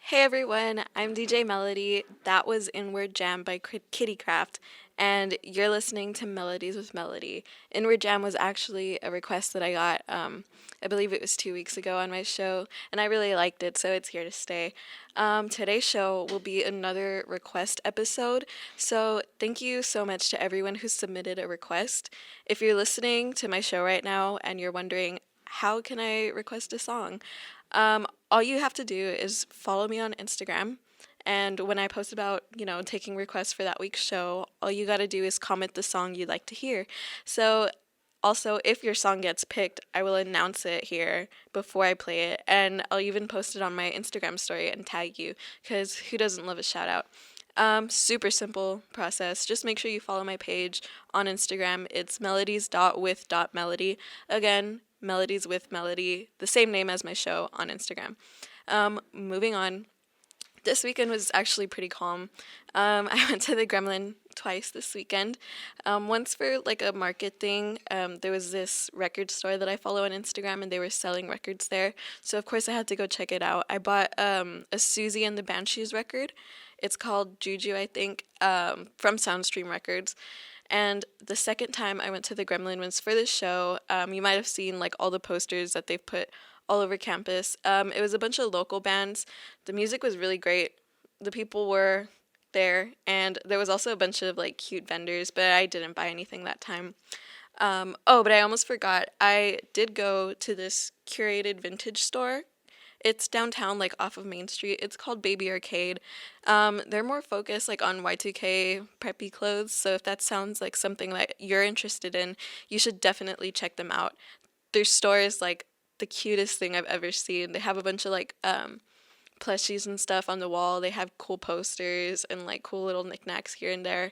Hey everyone, I'm DJ Melody. That was Inward Jam by Kitty Craft, and you're listening to Melodies with Melody. Inward Jam was actually a request that I got, I believe it was 2 weeks ago on my show, and I really liked it, so it's here to stay. Today's show will be another request episode, so thank you so much to everyone who submitted a request. If you're listening to my show right now and you're wondering, how can I request a song? All you have to do is follow me on Instagram. And when I post about, taking requests for that week's show, all you got to do is comment the song you'd like to hear. So, also, if your song gets picked, I will announce it here before I play it. And I'll even post it on my Instagram story and tag you, because who doesn't love a shout out? Super simple process. Just make sure you follow my page on Instagram. It's melodies.with.melody. Again, Melodies with Melody, the same name as my show on Instagram. Moving on. This weekend was actually pretty calm. I went to the Gremlin twice this weekend. Once for like a market thing. There was this record store that I follow on Instagram, and they were selling records there. So of course I had to go check it out. I bought a Susie and the Banshees record. It's called Juju, I think, from Soundstream Records. And the second time I went to the Gremlin was for this show. You might have seen like all the posters that they've put all over campus. It was a bunch of local bands. The music was really great. The people were there, and there was also a bunch of like cute vendors, but I didn't buy anything that time. But I almost forgot. I did go to this curated vintage store. It's downtown, like off of Main Street. It's called Baby Arcade. They're more focused like on Y2K preppy clothes. So if that sounds like something that you're interested in, you should definitely check them out. Their store is like the cutest thing I've ever seen. They have a bunch of like plushies and stuff on the wall. They have cool posters and like cool little knickknacks here and there.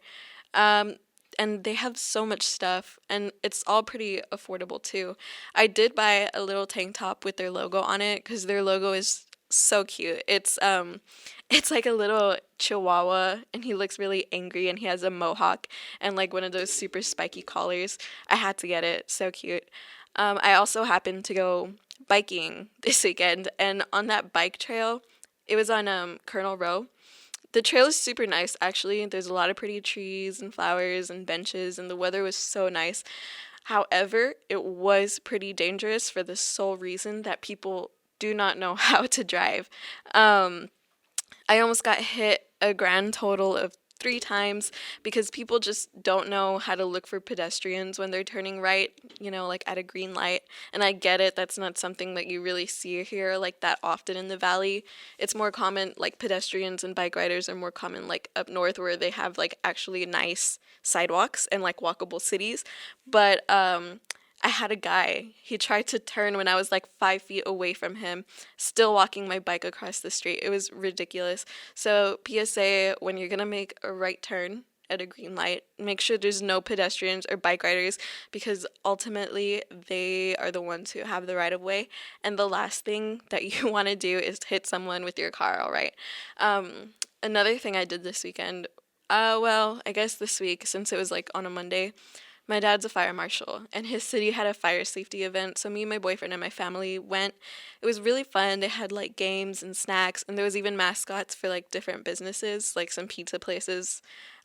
Um, and they have so much stuff, and it's all pretty affordable too. I did buy a little tank top with their logo on it because their logo is so cute. It's like a little chihuahua, and he looks really angry, and he has a mohawk and like one of those super spiky collars. I had to get it. So cute. I also happened to go biking this weekend, and on that bike trail, it was on Colonel Row. The trail is super nice, actually. There's a lot of pretty trees and flowers and benches, and the weather was so nice. However, it was pretty dangerous for the sole reason that people do not know how to drive. Um, I almost got hit a grand total of 3 times because people just don't know how to look for pedestrians when they're turning right, like at a green light. And I get it, that's not something that you really see here like that often in the valley. It's more common, like pedestrians and bike riders are more common like up north where they have like actually nice sidewalks and like walkable cities. But I had a guy. He tried to turn when I was like 5 feet away from him, still walking my bike across the street. It was ridiculous. So, PSA, when you're gonna make a right turn at a green light, make sure there's no pedestrians or bike riders because ultimately they are the ones who have the right of way. And the last thing that you want to do is hit someone with your car, all right? Another thing I did this weekend, I guess this week, since it was like on a Monday, my dad's a fire marshal, and his city had a fire safety event. So me and my boyfriend and my family went. It was really fun. They had like games and snacks, and there was even mascots for like different businesses, like some pizza places.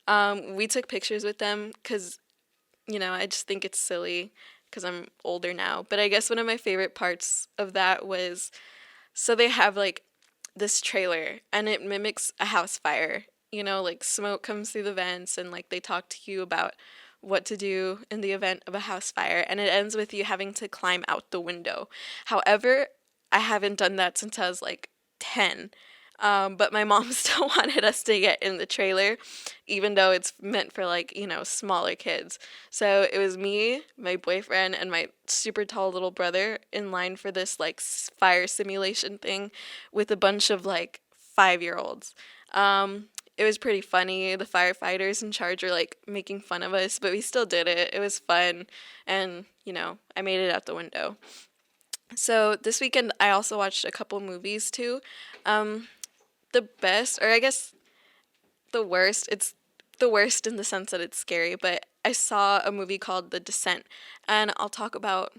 We took pictures with them because I just think it's silly because I'm older now. But I guess one of my favorite parts of that was so they have like this trailer, and it mimics a house fire. Like smoke comes through the vents, and like they talk to you about what to do in the event of a house fire, and it ends with you having to climb out the window. However, I haven't done that since I was like 10. But my mom still wanted us to get in the trailer, even though it's meant for like, smaller kids. So it was me, my boyfriend, and my super tall little brother in line for this like fire simulation thing with a bunch of like 5-year-olds. It was pretty funny. The firefighters in charge were like making fun of us, but we still did it. It was fun, and I made it out the window. So this weekend, I also watched a couple movies too. Um, the best, or I guess the worst, it's the worst in the sense that it's scary, but I saw a movie called The Descent, and I'll talk about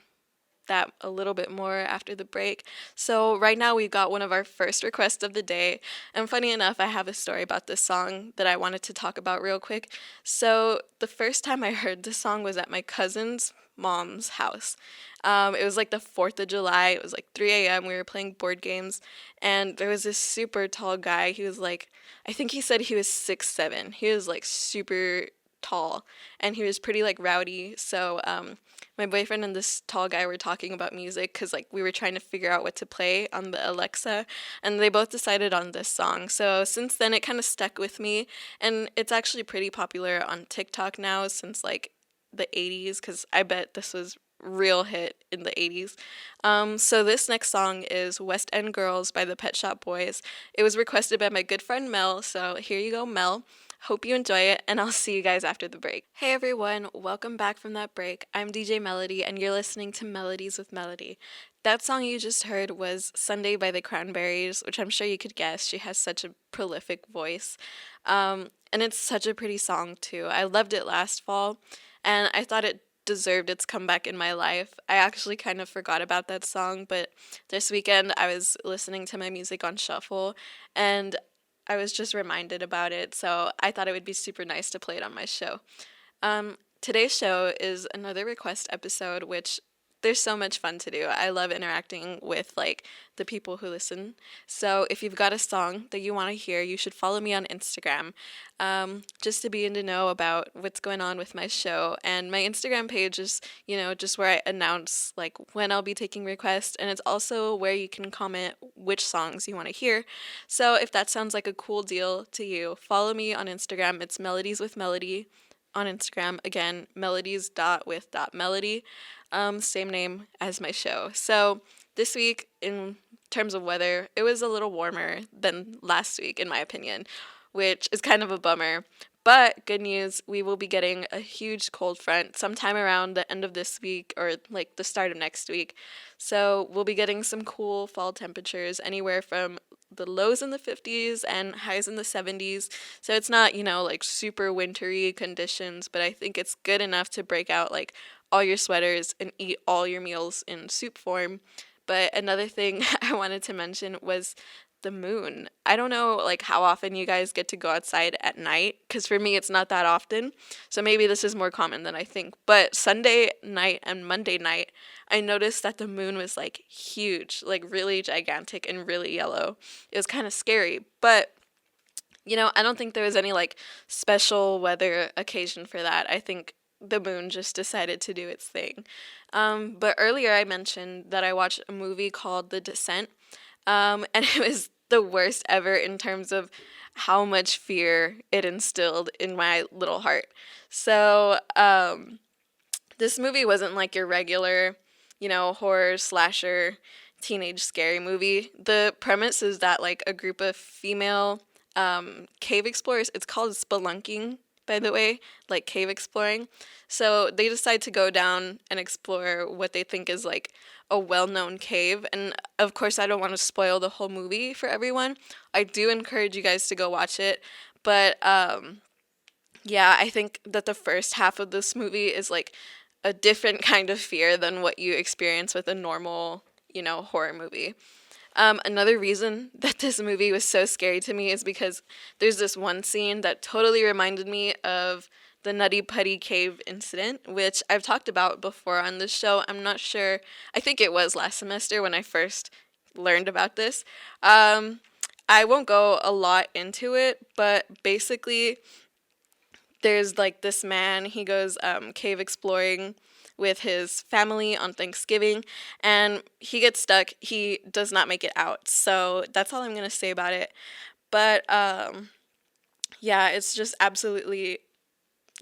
that a little bit more after the break. So right now we got one of our first requests of the day. And funny enough, I have a story about this song that I wanted to talk about real quick. So the first time I heard this song was at my cousin's mom's house. It was like the 4th of July. It was like 3 a.m. We were playing board games, and there was this super tall guy. He was like, I think he said he was 6'7". He was like super tall, and he was pretty like rowdy. So my boyfriend and this tall guy were talking about music because like we were trying to figure out what to play on the Alexa, and they both decided on this song. So since then, it kind of stuck with me, and it's actually pretty popular on TikTok now since like the 80s, because I bet this was real hit in the 80s. So this next song is West End Girls by the Pet Shop Boys. It was requested by my good friend Mel, so here you go, Mel. Hope you enjoy it, and I'll see you guys after the break. Hey everyone, welcome back from that break. I'm DJ Melody, and you're listening to Melodies with Melody. That song you just heard was Sunday by the Cranberries, which I'm sure you could guess. She has such a prolific voice. And it's such a pretty song, too. I loved it last fall, and I thought it deserved its comeback in my life. I actually kind of forgot about that song, but this weekend I was listening to my music on shuffle, and I was just reminded about it, so I thought it would be super nice to play it on my show. Today's show is another request episode, which there's so much fun to do. I love interacting with like the people who listen. So if you've got a song that you want to hear, you should follow me on Instagram, just to be in to know about what's going on with my show. And my Instagram page is, just where I announce like when I'll be taking requests, and it's also where you can comment which songs you want to hear. So if that sounds like a cool deal to you, follow me on Instagram. It's Melodies with Melody on Instagram. Again, melodies.with.melody. Same name as my show. So this week, in terms of weather, it was a little warmer than last week, in my opinion, which is kind of a bummer. But good news, we will be getting a huge cold front sometime around the end of this week or like the start of next week. So we'll be getting some cool fall temperatures, anywhere from the lows in the 50s and highs in the 70s. So it's not, like super wintry conditions, but I think it's good enough to break out like all your sweaters and eat all your meals in soup form. But another thing I wanted to mention was the moon. I don't know like how often you guys get to go outside at night, because for me it's not that often. So maybe this is more common than I think. But Sunday night and Monday night, I noticed that the moon was like huge, like really gigantic and really yellow. It was kind of scary, but I don't think there was any like special weather occasion for that. I think the moon just decided to do its thing. But earlier I mentioned that I watched a movie called The Descent, and it was the worst ever in terms of how much fear it instilled in my little heart. So this movie wasn't like your regular, horror slasher teenage scary movie. The premise is that like a group of female cave explorers, it's called spelunking, by the way, like cave exploring. So they decide to go down and explore what they think is like a well-known cave. And of course, I don't want to spoil the whole movie for everyone. I do encourage you guys to go watch it. But yeah, I think that the first half of this movie is like a different kind of fear than what you experience with a normal, horror movie. Another reason that this movie was so scary to me is because there's this one scene that totally reminded me of the Nutty Putty Cave incident, which I've talked about before on this show. I'm not sure. I think it was last semester when I first learned about this. I won't go a lot into it, but basically there's like this man, he goes cave exploring with his family on Thanksgiving, and he gets stuck. He does not make it out. So that's all I'm going to say about it. But yeah, it's just absolutely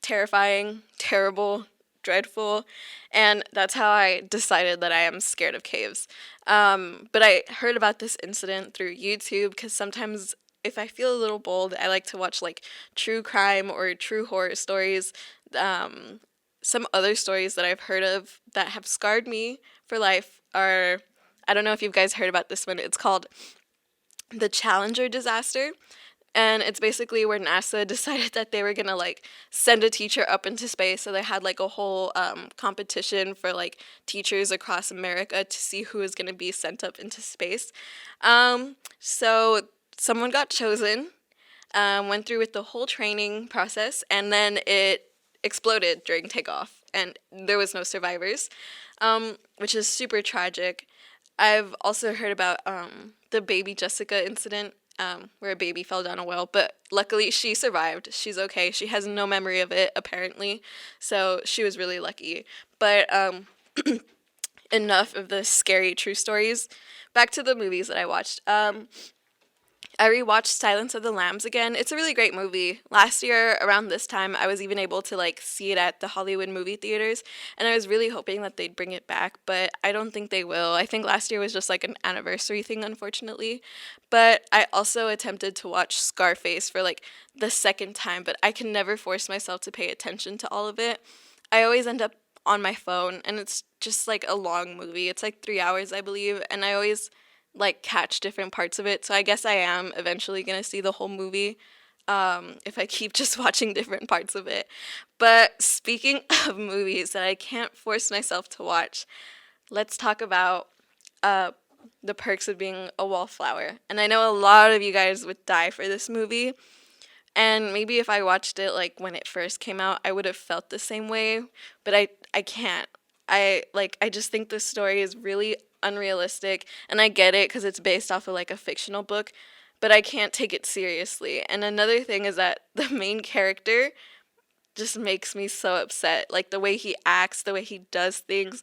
terrifying, terrible, dreadful, and that's how I decided that I am scared of caves. But I heard about this incident through YouTube, because sometimes if I feel a little bold, I like to watch like true crime or true horror stories. Some other stories that I've heard of that have scarred me for life are, I don't know if you guys heard about this one. It's called the Challenger disaster. And it's basically where NASA decided that they were gonna like send a teacher up into space. So they had like a whole competition for like teachers across America to see who was gonna be sent up into space. So someone got chosen, went through with the whole training process, and then it exploded during takeoff, and there was no survivors, which is super tragic. I've also heard about the baby Jessica incident, where a baby fell down a well, but luckily she survived. She's okay. She has no memory of it, apparently, so she was really lucky. But enough of the scary true stories. Back to the movies that I watched. I rewatched Silence of the Lambs again. It's a really great movie. Last year, around this time, I was even able to like see it at the Hollywood movie theaters, and I was really hoping that they'd bring it back, but I don't think they will. I think last year was just like an anniversary thing, unfortunately. But I also attempted to watch Scarface for like the second time, but I can never force myself to pay attention to all of it. I always end up on my phone, and it's just like a long movie. It's like 3 hours, I believe, and I always like catch different parts of it. So I guess I am eventually gonna see the whole movie, if I keep just watching different parts of it. But speaking of movies that I can't force myself to watch, let's talk about uh, The Perks of Being a Wallflower. And I know a lot of you guys would die for this movie. And maybe if I watched it like when it first came out, I would have felt the same way, but I can't. I just think this story is really unrealistic, and I get it cuz it's based off of like a fictional book, but I can't take it seriously. And another thing is that the main character just makes me so upset. Like the way he acts, the way he does things,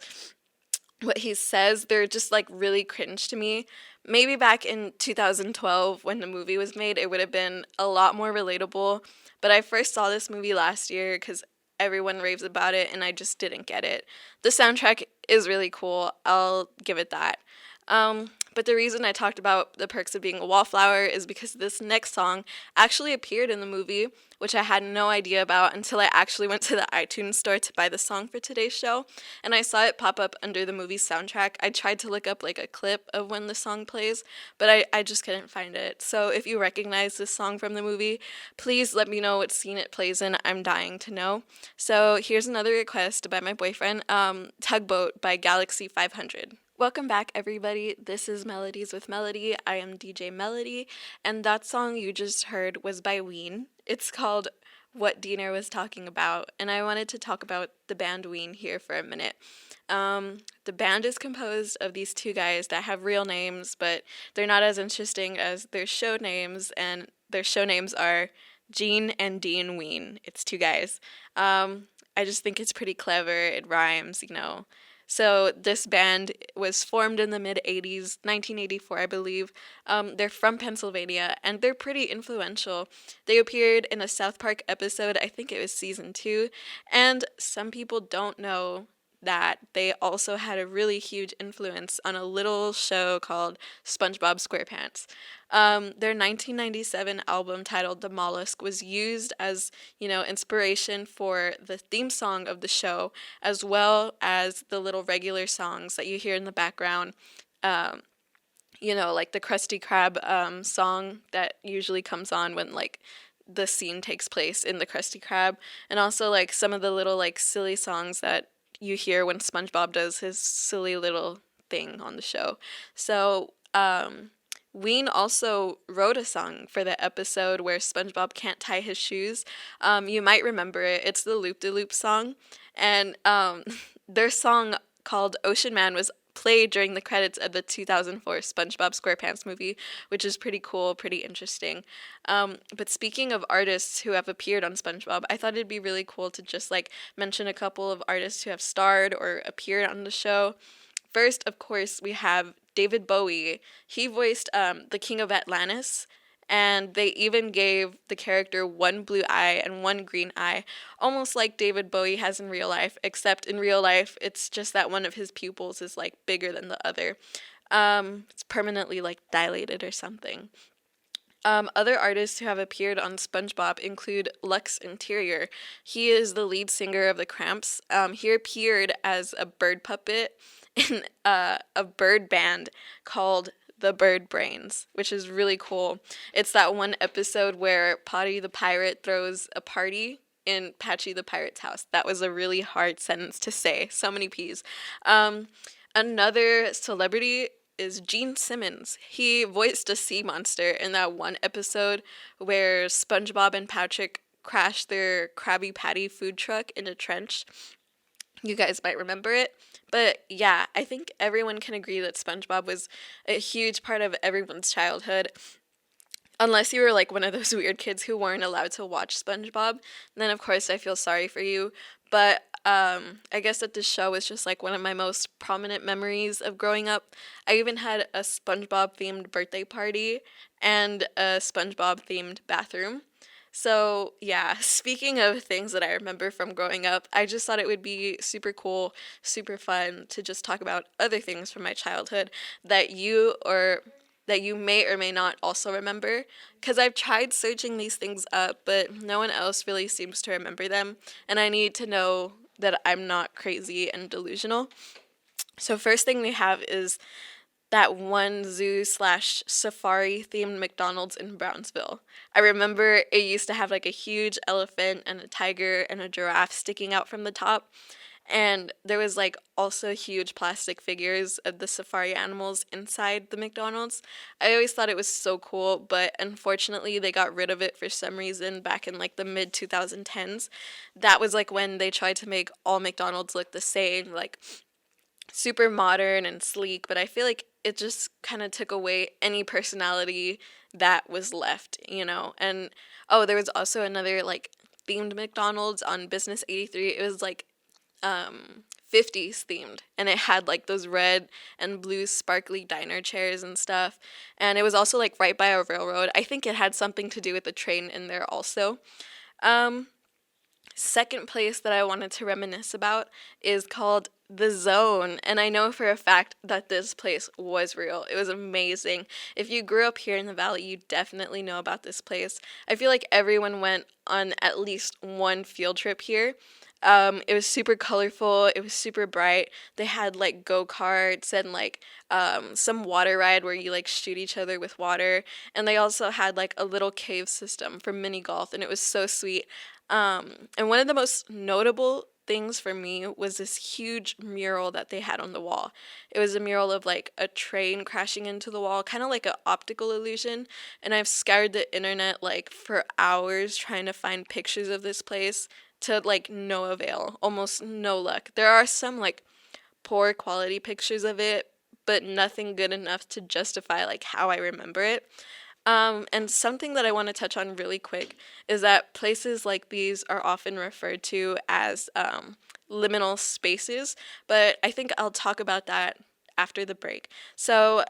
what he says, they're just like really cringe to me. Maybe back in 2012 when the movie was made, it would have been a lot more relatable. But I first saw this movie last year because everyone raves about it and I just didn't get it. The soundtrack is really cool, I'll give it that. But the reason I talked about The Perks of Being a Wallflower is because this next song actually appeared in the movie, which I had no idea about until I actually went to the iTunes store to buy the song for today's show, and I saw it pop up under the movie's soundtrack. I tried to look up like a clip of when the song plays, but I just couldn't find it. So if you recognize this song from the movie, please let me know what scene it plays in. I'm dying to know. So here's another request by my boyfriend, Tugboat by Galaxy 500. Welcome back, everybody. This is Melodies with Melody. I am DJ Melody, and that song you just heard was by Ween. It's called What Diener Was Talking About, and I wanted to talk about the band Ween here for a minute. The band is composed of these two guys that have real names, but they're not as interesting as their show names, and their show names are Gene and Dean Ween. It's two guys. I just think it's pretty clever. It rhymes, you know. So this band was formed in the mid 80s, 1984, I believe. They're from Pennsylvania, and they're pretty influential. They appeared in a South Park episode, I think it was season 2, and some people don't know that they also had a really huge influence on a little show called SpongeBob SquarePants. Their 1997 album titled The Mollusk was used as, inspiration for the theme song of the show, as well as the little regular songs that you hear in the background. Um, like the Krusty Krab song that usually comes on when like the scene takes place in the Krusty Krab, and also like some of the little like silly songs that you hear when SpongeBob does his silly little thing on the show. So, Ween also wrote a song for the episode where SpongeBob can't tie his shoes. You might remember it. It's the Loop de Loop song. And their song called Ocean Man was played during the credits of the 2004 SpongeBob SquarePants movie, which is pretty cool, pretty interesting. But speaking of artists who have appeared on SpongeBob, I thought it'd be really cool to just like mention a couple of artists who have starred or appeared on the show. First, of course, we have David Bowie. He voiced the King of Atlantis, and they even gave the character one blue eye and one green eye, almost like David Bowie has in real life, except in real life, it's just that one of his pupils is like bigger than the other. It's permanently like dilated or something. Other artists who have appeared on SpongeBob include Lux Interior. He is the lead singer of the Cramps. He appeared as a bird puppet in a bird band called the bird brains, which is really cool. It's that one episode where Potty the pirate throws a party in Patchy the pirate's house. That was a really hard sentence to say. So many P's. Um, Another celebrity is Gene Simmons. He voiced a sea monster in that one episode where SpongeBob and Patrick crashed their Krabby Patty food truck in a trench. You guys might remember it. But yeah, I think everyone can agree that SpongeBob was a huge part of everyone's childhood. Unless you were like one of those weird kids who weren't allowed to watch SpongeBob, then of course I feel sorry for you. But I guess that this show was just like one of my most prominent memories of growing up. I even had a SpongeBob themed birthday party and a SpongeBob themed bathroom. So, yeah, speaking of things that I remember from growing up, I just thought it would be super cool, super fun to just talk about other things from my childhood that you may or may not also remember, because I've tried searching these things up, but no one else really seems to remember them, and I need to know that I'm not crazy and delusional. So first thing we have is that one zoo slash safari themed McDonald's in Brownsville. I remember it used to have like a huge elephant and a tiger and a giraffe sticking out from the top. And there was like also huge plastic figures of the safari animals inside the McDonald's. I always thought it was so cool, but unfortunately they got rid of it for some reason back in like the mid 2010s. That was like when they tried to make all McDonald's look the same, like super modern and sleek, but I feel like it just kind of took away any personality that was left, you know? And oh, there was also another like themed McDonald's on Business 83. It was like 50s themed, and it had like those red and blue sparkly diner chairs and stuff. And it was also like right by a railroad. I think it had something to do with the train in there also. Um, Second place that I wanted to reminisce about is called The Zone. And I know for a fact that this place was real. It was amazing. If you grew up here in the Valley, you definitely know about this place. I feel like everyone went on at least one field trip here. It was super colorful. It was super bright. They had like go-karts and like some water ride where you like shoot each other with water. And they also had like a little cave system for mini golf, and it was so sweet. And one of the most notable things for me was this huge mural that they had on the wall. It was a mural of like a train crashing into the wall, kind of like an optical illusion. And I've scoured the internet like for hours trying to find pictures of this place to like no avail, almost no luck. There are some like poor quality pictures of it, but nothing good enough to justify like how I remember it. And something that I want to touch on really quick is that places like these are often referred to as liminal spaces, but I think I'll talk about that after the break. So,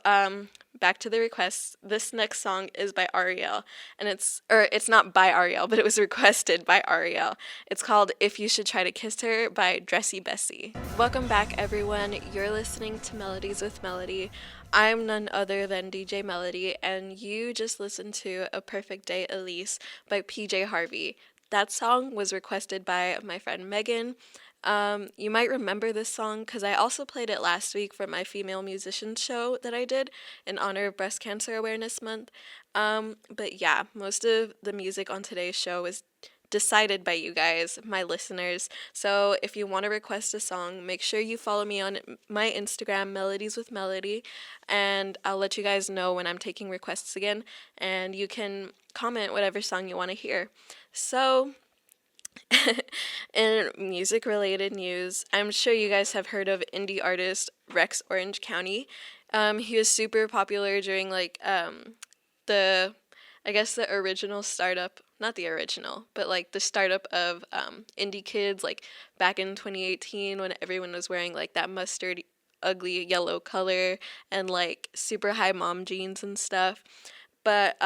back to the requests. This next song is by Ariel, and it's not by Ariel, but it was requested by Ariel. It's called If You Should Try to Kiss Her by Dressy Bessie. Welcome back, everyone. You're listening to Melodies with Melody. I'm none other than DJ Melody, and you just listened to A Perfect Day Elise by PJ Harvey. That song was requested by my friend Megan. You might remember this song because I also played it last week for my female musicians show that I did in honor of Breast Cancer Awareness Month. But yeah, most of the music on today's show was decided by you guys, my listeners. So if you want to request a song, make sure you follow me on my Instagram, Melodies with Melody, and I'll let you guys know when I'm taking requests again, and you can comment whatever song you want to hear. So, in music related news, I'm sure you guys have heard of indie artist Rex Orange County. He was super popular during like the I guess the original startup, not the original, but like the startup of indie kids, like back in 2018 when everyone was wearing like that mustard ugly yellow color and like super high mom jeans and stuff. But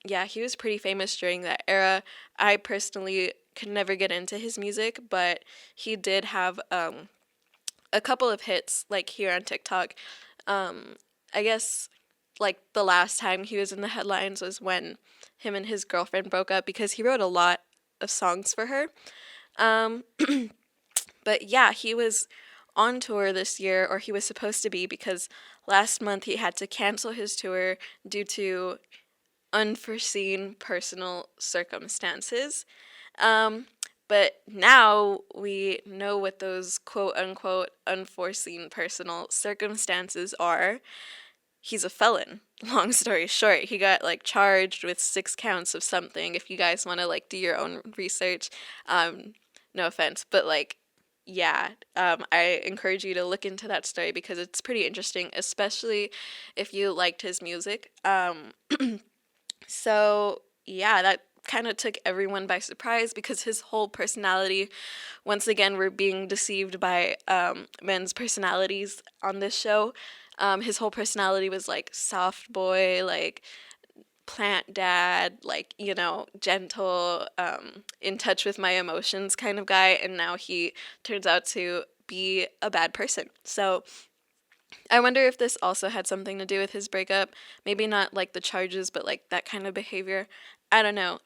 yeah, he was pretty famous during that era. I personally could never get into his music, but he did have a couple of hits like here on TikTok. I guess like the last time he was in the headlines was when him and his girlfriend broke up because he wrote a lot of songs for her. Um, but yeah, he was on tour this year, or he was supposed to be, because last month he had to cancel his tour due to unforeseen personal circumstances. Um, but now we know what those quote unquote unforeseen personal circumstances are. He's a felon. Long story short, he got like charged with 6 counts of something. If you guys want to like do your own research, um, no offense, but like, yeah, I encourage you to look into that story because it's pretty interesting, especially if you liked his music. So yeah, that kind of took everyone by surprise because his whole personality, once again, we're being deceived by men's personalities on this show. His whole personality was like soft boy, like plant dad, like, gentle, in touch with my emotions kind of guy. And now he turns out to be a bad person. So I wonder if this also had something to do with his breakup. Maybe not like the charges, but like that kind of behavior. I don't know.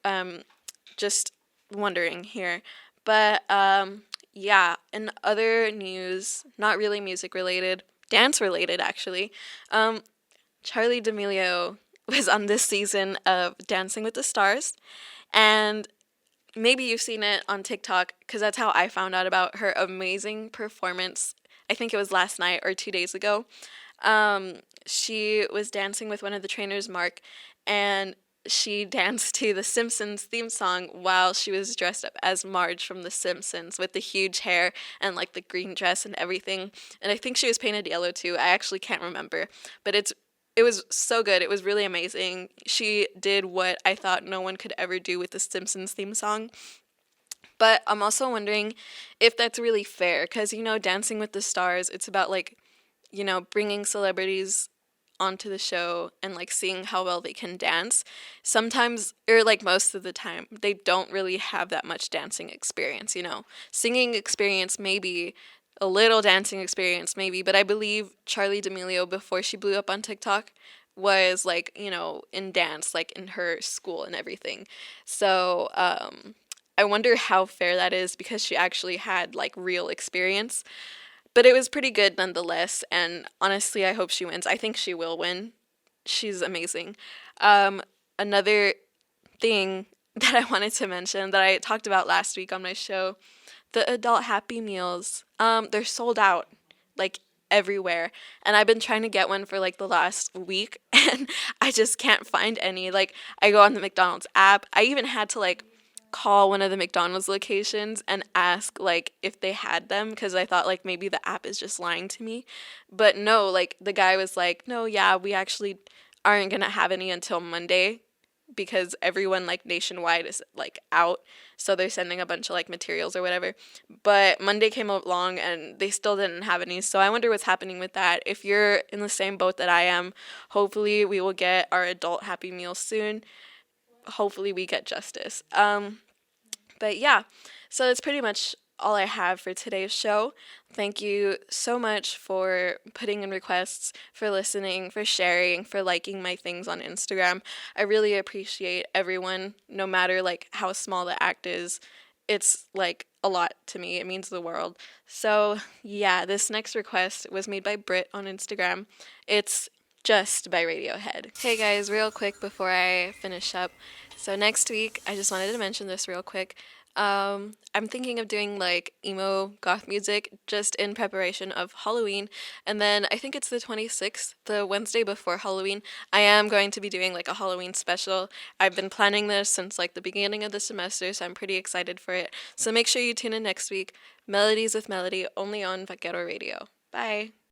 Just wondering here. But yeah, in other news, not really music related, dance related actually. Um, Charlie D'Amelio was on this season of Dancing with the Stars, and maybe you've seen it on TikTok because that's how I found out about her amazing performance. I think it was last night or 2 days ago. She was dancing with one of the trainers, Mark, and she danced to the Simpsons theme song while she was dressed up as Marge from The Simpsons with the huge hair and like the green dress and everything. And I think she was painted yellow too. I actually can't remember, but it was so good. It was really amazing. She did what I thought no one could ever do with the Simpsons theme song. But I'm also wondering if that's really fair because, Dancing with the Stars, it's about like, bringing celebrities onto the show and like seeing how well they can dance. Sometimes, or like most of the time, they don't really have that much dancing experience. Singing experience, maybe, a little dancing experience, maybe, but I believe Charlie D'Amelio, before she blew up on TikTok, was like, in dance, like in her school and everything. So, I wonder how fair that is because she actually had like real experience. But it was pretty good nonetheless, and honestly, I hope she wins. I think she will win. She's amazing. Another thing that I wanted to mention that I talked about last week on my show, the adult Happy Meals. They're sold out, like everywhere, and I've been trying to get one for like the last week, and I just can't find any. Like I go on the McDonald's app. I even had to like call one of the McDonald's locations and ask like if they had them because I thought like maybe the app is just lying to me. But no, like the guy was like, "No, yeah, we actually aren't going to have any until Monday because everyone like nationwide is like out. So they're sending a bunch of like materials or whatever." But Monday came along and they still didn't have any. So I wonder what's happening with that. If you're in the same boat that I am, hopefully we will get our adult Happy Meal soon. Hopefully we get justice. But yeah, so that's pretty much all I have for today's show. Thank you so much for putting in requests, for listening, for sharing, for liking my things on Instagram. I really appreciate everyone, no matter like how small the act is. It's like a lot to me. It means the world. So, yeah, this next request was made by Britt on Instagram. It's Just by Radiohead. Hey guys, real quick before I finish up. So next week, I just wanted to mention this real quick. I'm thinking of doing like emo goth music just in preparation of Halloween. And then I think it's the 26th, the Wednesday before Halloween. I am going to be doing like a Halloween special. I've been planning this since like the beginning of the semester, so I'm pretty excited for it. So make sure you tune in next week. Melodies with Melody only on Vaquero Radio. Bye.